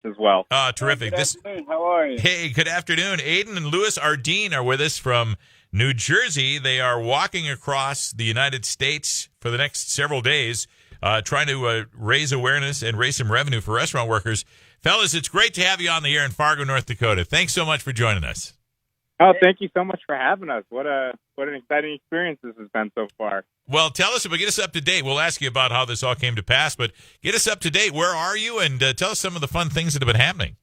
as well. Terrific. Good afternoon. How are you? Hey, good afternoon. Aiden and Louis Ardine are with us from New Jersey. They are walking across the United States for the next several days, trying to raise awareness and raise some revenue for restaurant workers. Fellas, it's great to have you on the air in Fargo, North Dakota. Thanks so much for joining us. Oh, thank you so much for having us. What an exciting experience this has been so far. Well, tell us, get us up to date. We'll ask you about how this all came to pass, but get us up to date. Where are you? And tell us some of the fun things that have been happening.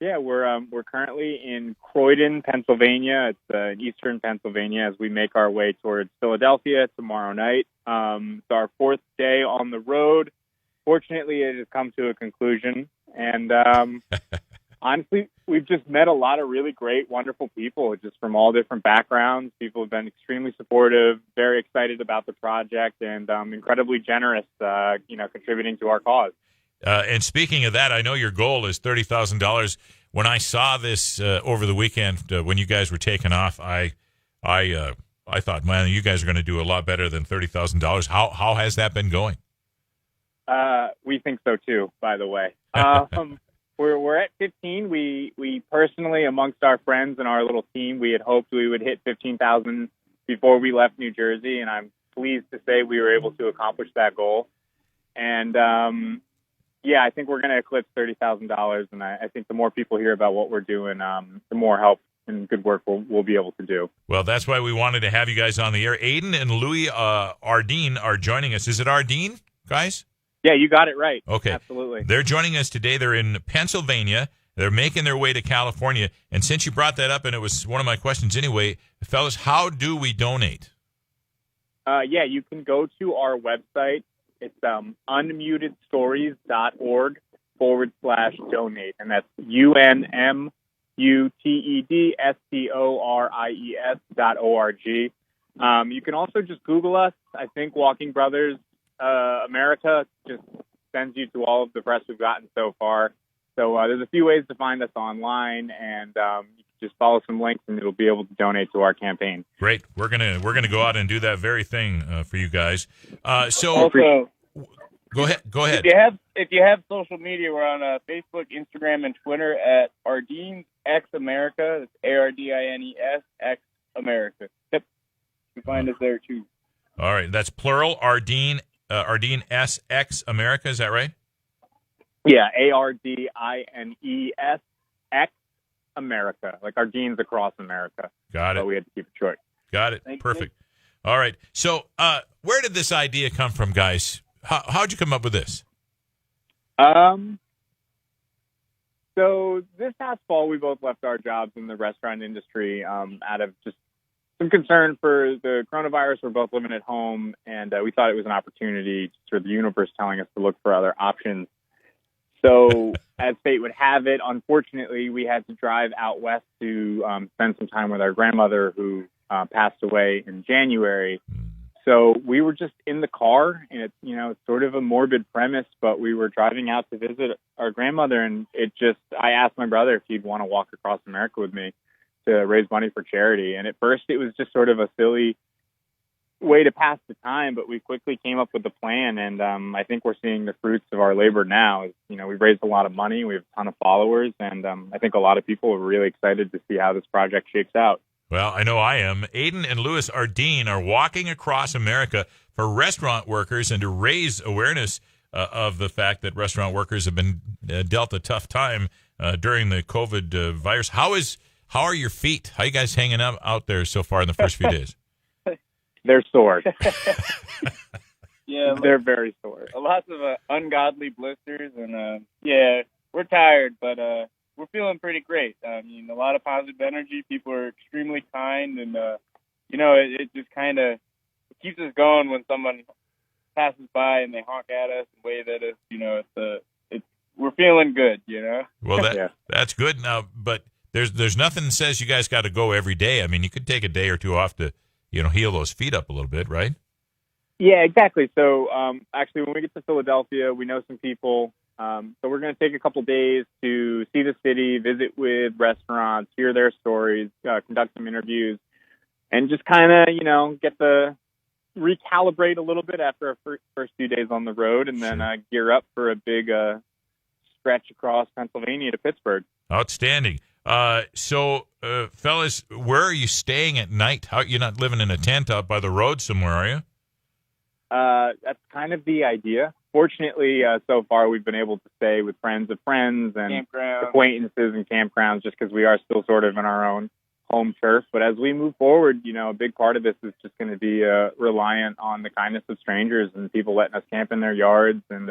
Yeah, we're currently in Croydon, Pennsylvania. It's in eastern Pennsylvania as we make our way towards Philadelphia tomorrow night. It's our fourth day on the road. Fortunately, it has come to a conclusion. And honestly, we've just met a lot of really great, wonderful people just from all different backgrounds. People have been extremely supportive, very excited about the project, and incredibly generous, contributing to our cause. And speaking of that, I know your goal is $30,000. When I saw this over the weekend, when you guys were taking off, I thought, man, you guys are going to do a lot better than $30,000. How has that been going? We think so too, by the way. We're at 15. We personally, amongst our friends and our little team, we had hoped we would hit 15,000 before we left New Jersey, and I'm pleased to say we were able to accomplish that goal. And I think we're going to eclipse $30,000, and I think the more people hear about what we're doing, the more help and good work we'll be able to do. Well, that's why we wanted to have you guys on the air. Aiden and Louis Ardine are joining us. Is it Ardine, guys? Yeah, you got it right. Okay. Absolutely. They're joining us today. They're in Pennsylvania. They're making their way to California. And since you brought that up, and it was one of my questions anyway, fellas, how do we donate? You can go to our website. It's unmutedstories.org/donate. And that's UNMUTEDSTORIES.org. You can also just Google us. I think Walking Brothers America just sends you to all of the press we've gotten so far. So there's a few ways to find us online, and you can just follow some links, and it'll be able to donate to our campaign. Great. We're gonna go out and do that very thing for you guys. Also, go ahead. If you have social media, we're on Facebook, Instagram, and Twitter at Ardine X America. That's ARDINES X America. Yep, you can find us there too. All right, that's plural. Ardine SX America. Is that right? Yeah, ARDINES X America, like Ardine's across America. Got it. So we had to keep it short. Got it. Perfect. All right. So, where did this idea come from, guys? How'd you come up with this? So this past fall, we both left our jobs in the restaurant industry out of just some concern for the coronavirus. We're both living at home, and we thought it was an opportunity for the universe telling us to look for other options. So as fate would have it, unfortunately, we had to drive out west to spend some time with our grandmother who passed away in January. So we were just in the car, and it's sort of a morbid premise, but we were driving out to visit our grandmother, and I asked my brother if he'd want to walk across America with me to raise money for charity. And at first it was just sort of a silly way to pass the time, but we quickly came up with the plan, and I think we're seeing the fruits of our labor now. We've raised a lot of money, we have a ton of followers, and I think a lot of people are really excited to see how this project shakes out. Well, I know I am. Aiden and Louis Ardine are walking across America for restaurant workers and to raise awareness of the fact that restaurant workers have been dealt a tough time during the COVID virus. How are your feet? How are you guys hanging out there so far in the first few days? They're sore. Yeah, they're very sore. Lots of ungodly blisters, and we're tired, but we're feeling pretty great. A lot of positive energy. People are extremely kind, and it just kind of keeps us going when someone passes by and they honk at us and wave at us. We're feeling good. Well, that's good now, but there's nothing that says you guys got to go every day. I mean, you could take a day or two off to heal those feet up a little bit, right? Yeah, exactly. So actually, when we get to Philadelphia, we know some people. So we're going to take a couple days to see the city, visit with restaurants, hear their stories, conduct some interviews, and just kind of, recalibrate a little bit after our first few days on the road, and then gear up for a big stretch across Pennsylvania to Pittsburgh. Outstanding. So, fellas, where are you staying at night? You're not living in a tent out by the road somewhere, are you? That's kind of the idea. Fortunately, so far we've been able to stay with friends of friends and acquaintances and campgrounds just because we are still sort of in our own home turf. But as we move forward, a big part of this is just going to be reliant on the kindness of strangers and people letting us camp in their yards and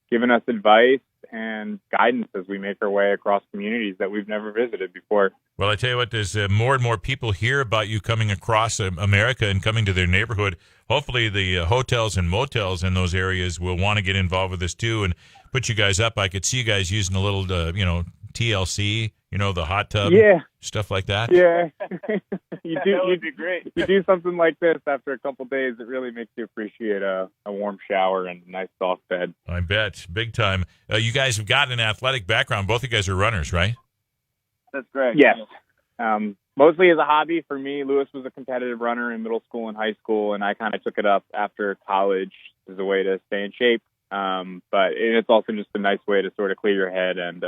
giving us advice and guidance as we make our way across communities that we've never visited before. Well, I tell you what, there's more and more people hear about you coming across America and coming to their neighborhood. Hopefully the hotels and motels in those areas will want to get involved with this too and put you guys up. I could see you guys using a little, TLC, the hot tub, stuff like that. Yeah. That would be great. You do something like this after a couple of days, it really makes you appreciate a warm shower and a nice soft bed. I bet. Big time. You guys have got an athletic background. Both of you guys are runners, right? That's correct. Yes. Mostly as a hobby. For me, Lewis was a competitive runner in middle school and high school, and I kind of took it up after college as a way to stay in shape. But it's also just a nice way to sort of clear your head and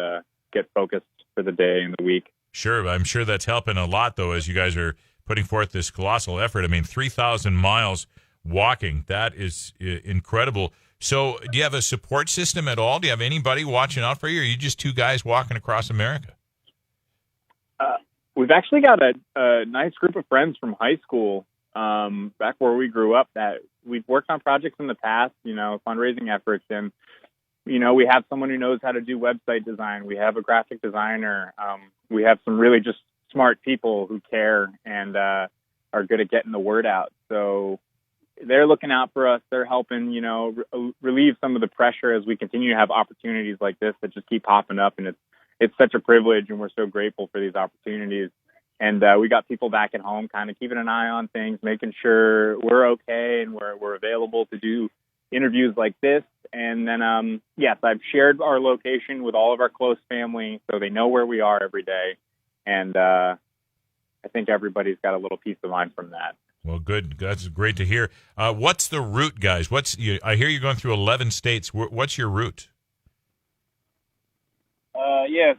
get focused for the day and the week. Sure. I'm sure that's helping a lot, though, as you guys are putting forth this colossal effort. I mean, 3,000 miles walking. That is incredible. So do you have a support system at all? Do you have anybody watching out for you, or are you just two guys walking across America? We've actually got a nice group of friends from high school back where we grew up that we've worked on projects in the past, fundraising efforts. And, we have someone who knows how to do website design. We have a graphic designer. We have some really just smart people who care and are good at getting the word out. So they're looking out for us. They're helping, relieve some of the pressure as we continue to have opportunities like this that just keep popping up. And it's such a privilege, and we're so grateful for these opportunities. And we got people back at home kind of keeping an eye on things, making sure we're okay and we're available to do interviews like this. And then, yes, I've shared our location with all of our close family so they know where we are every day. And I think everybody's got a little peace of mind from that. Well, good. That's great to hear. What's the route, guys? I hear you're going through 11 states. What's your route?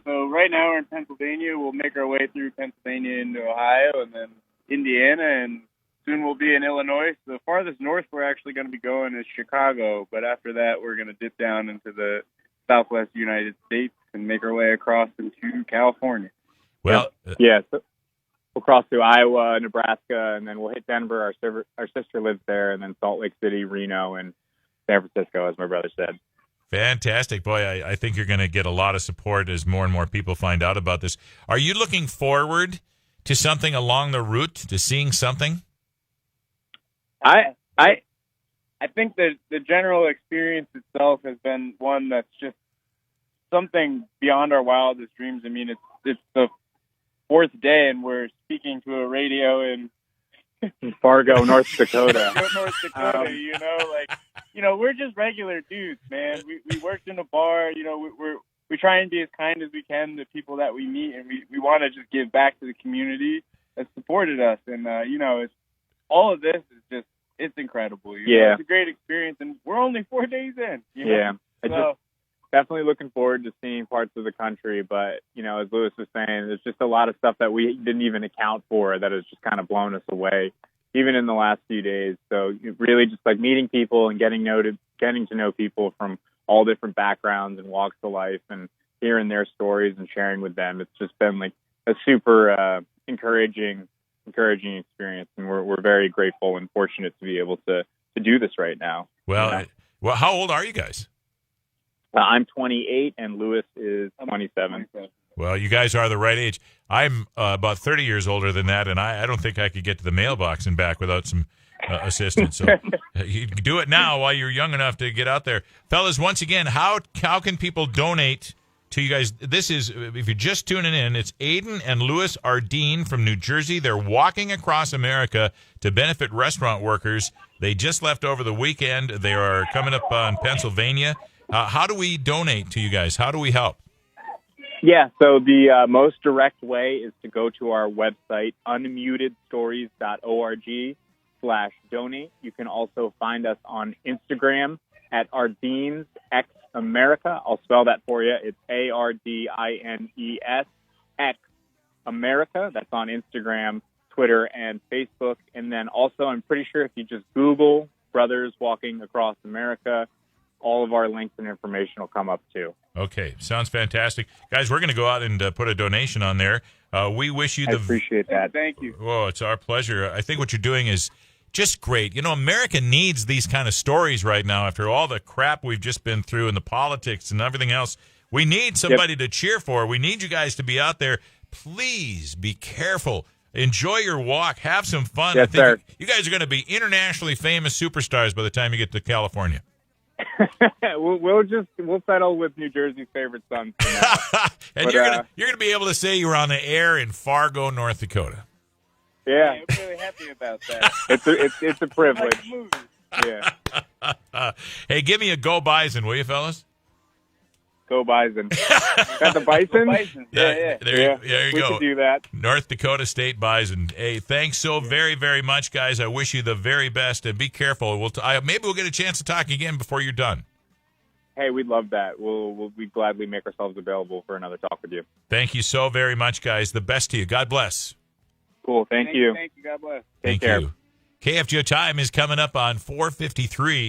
So right now we're in Pennsylvania. We'll make our way through Pennsylvania into Ohio and then Indiana, and soon we'll be in Illinois. So the farthest north we're actually going to be going is Chicago, but after that we're going to dip down into the southwest United States and make our way across into California. Well, so we'll cross through Iowa, Nebraska, and then we'll hit Denver. Our sister lives there, and then Salt Lake City, Reno, and San Francisco, as my brother said. Fantastic. Boy, I think you're going to get a lot of support as more and more people find out about this. Are you looking forward to something along the route, to seeing something? I think that the general experience itself has been one that's just something beyond our wildest dreams. I mean, it's the fourth day, and we're speaking to a radio in Fargo, North Dakota. We're just regular dudes, man. We worked in a bar. We try and be as kind as we can to people that we meet, and we want to just give back to the community that supported us. And it's all of this is just, it's incredible. It's a great experience, and we're only 4 days in. Just definitely looking forward to seeing parts of the country. But as Lewis was saying, there's just a lot of stuff that we didn't even account for that has just kind of blown us away, even in the last few days. So really just like meeting people and getting to know people from all different backgrounds and walks of life and hearing their stories and sharing with them. It's just been like a super encouraging experience. And we're very grateful and fortunate to be able to do this right now. Well, how old are you guys? I'm 28 and Lewis is 27. Well, you guys are the right age. I'm about 30 years older than that, and I don't think I could get to the mailbox and back without some assistance. So you do it now while you're young enough to get out there. Fellas, once again, how can people donate to you guys? This is, if you're just tuning in, it's Aiden and Louis Ardine from New Jersey. They're walking across America to benefit restaurant workers. They just left over the weekend. They are coming up on Pennsylvania. How do we donate to you guys? How do we help? Yeah, so the most direct way is to go to our website, unmutedstories.org/donate. You can also find us on Instagram at Ardine's America. I'll spell that for you. It's ARDINES X America. That's on Instagram, Twitter, and Facebook. And then also, I'm pretty sure if you just Google Brothers Walking Across America, all of our links and information will come up too. Okay, sounds fantastic. Guys, we're going to go out and put a donation on there. We wish you I appreciate that. Thank you. Oh, it's our pleasure. I think what you're doing is just great. You know, America needs these kind of stories right now after all the crap we've just been through and the politics and everything else. We need somebody to cheer for. We need you guys to be out there. Please be careful. Enjoy your walk. Have some fun. Yes, I think sir. you guys are going to be internationally famous superstars by the time you get to California. we'll settle with New Jersey's favorite son for now. And But, you're gonna be able to say you were on the air in Fargo, North Dakota. Yeah, I'm really happy about that. it's a privilege. Like the movie. Yeah, Hey, give me a Go Bison, will you, fellas? go Bison. Got the Bison? Bison. Yeah. There you we go. could do that. North Dakota State Bison. Hey, thanks so very, very much, guys. I wish you the very best, and be careful. Maybe we'll get a chance to talk again before you're done. Hey, we'd love that. We'll gladly make ourselves available for another talk with you. Thank you so very much, guys. The best to you. God bless. Cool. Thank you. Thank you. God bless. Take Thank care. you. KFGO time is coming up on 4:53.